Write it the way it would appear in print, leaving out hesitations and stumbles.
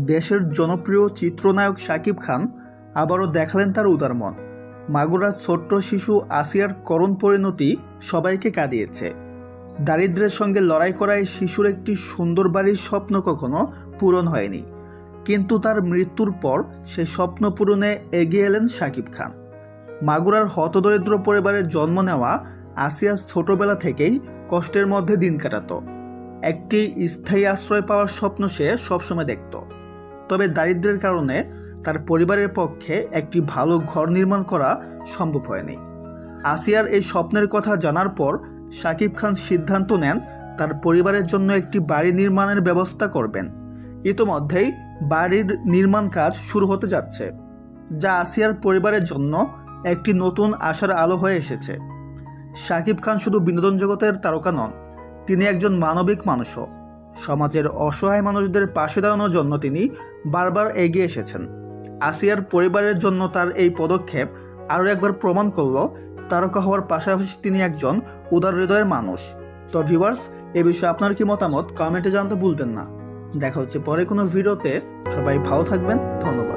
দেশের জনপ্রিয় চিত্রনায়ক শাকিব খান আবারও দেখালেন তার উদার মন। মাগুরার ছোট্ট শিশু আসিয়ার করুণ পরিণতি সবাইকে কাঁদিয়েছে। দারিদ্র্যের সঙ্গে লড়াই করায় শিশুর একটি সুন্দর বাড়ির স্বপ্ন কখনো পূরণ হয়নি, কিন্তু তার মৃত্যুর পর সেই স্বপ্ন পূরণে এগিয়ে এলেন শাকিব খান। মাগুরার হতদরিদ্র পরিবারে জন্ম নেওয়া আসিয়া ছোটবেলা থেকেই কষ্টের মধ্যে দিন কাটাত। একটি স্থায়ী আশ্রয় পাওয়ার স্বপ্ন সে সবসময় দেখত, তবে দারিদ্র্যের কারণে তার পরিবারের পক্ষে একটি ভালো ঘর নির্মাণ করা সম্ভব হয়নি। আসিয়ার এই স্বপ্নের কথা জানার পর শাকিব খান সিদ্ধান্ত নেন তার পরিবারের জন্য একটি বাড়ি নির্মাণের ব্যবস্থা করবেন। ইতোমধ্যেই বাড়ির নির্মাণ কাজ শুরু হতে যাচ্ছে, যা আসিয়ার পরিবারের জন্য একটি নতুন আশার আলো হয়ে এসেছে। শাকিব খান শুধু বিনোদন জগতের তারকা নন, তিনি একজন মানবিক মানুষও। সমাজের অসহায় মানুষদের পাশে দাঁড়ানোর জন্য তিনি বারবার এগিয়ে এসেছেন। আসিয়ার পরিবারের জন্য তার এই পদক্ষেপ আরও একবার প্রমাণ করল তারকা হওয়ার পাশাপাশি তিনি একজন উদার হৃদয়ের মানুষ। তো ভিউয়ার্স, এ বিষয়ে আপনার কি মতামত কমেন্টে জানাতে ভুলবেন না। দেখা হচ্ছে পরে কোনো ভিডিওতে। সবাই ভালো থাকবেন। ধন্যবাদ।